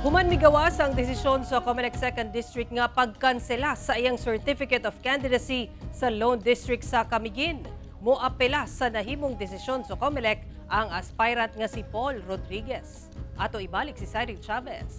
Human migawas ang desisyon sa COMELEC 2nd District nga pagkansela sa iyang Certificate of Candidacy sa Lone District sa Camiguin. Moapela sa nahimong desisyon sa COMELEC ang aspirant nga si Paul Rodriguez. Ato ibalik si Cyril Chavez.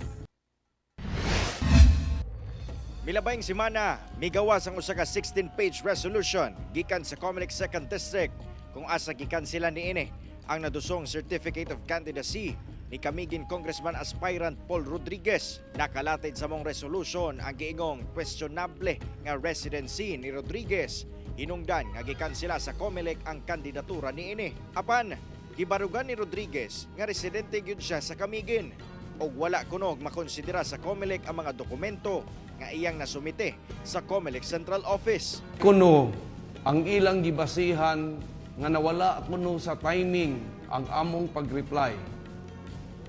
Milabayng semana, migawas ang usa ka 16-page resolution gikan sa COMELEC 2nd District kung asa gikansela niini ang nadusong Certificate of Candidacy ni Camiguin Congressman aspirant Paul Rodriguez. Nakalatid sa mong resolution ang giingong questionable nga residency ni Rodriguez. Hinungdan nga gikansela sa COMELEC ang kandidatura niini. Apan, gibarugan ni Rodriguez nga residente gyud siya sa Camiguin o wala kunog makonsidera sa COMELEC ang mga dokumento nga iyang nasumite sa COMELEC Central Office. Kuno ang ilang gibasihan nga nawala kuno sa timing ang among pag-reply.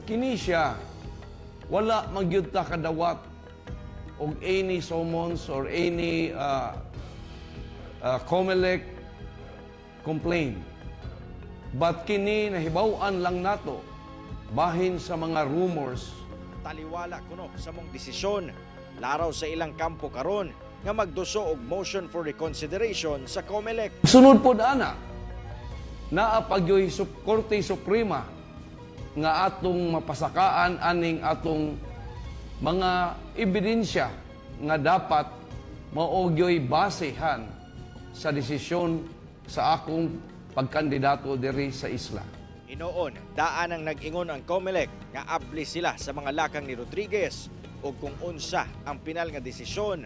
Kini siya, wala magyud ta kadawat og any summons or any COMELEC complaint. But kini nahibaw-an lang nato bahin sa mga rumors. Taliwala kuno sa mong desisyon, laraw sa ilang kampo karon nga magduso og motion for reconsideration sa COMELEC. Sunod po ana, naapagyoy Korte Suprema nga atong mapasakaan aning atong mga ebidensya nga dapat maogyoy basehan sa desisyon sa akong pagkandidato diri sa isla. Inoon, daan ang nag-ingon ang COMELEC nga abli sila sa mga lakang ni Rodriguez o kung unsa ang pinal nga desisyon,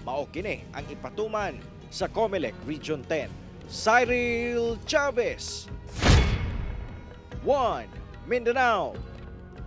mao kini ang ipatuman sa COMELEC Region 10. Cyril Chavez, 1 Mindanao.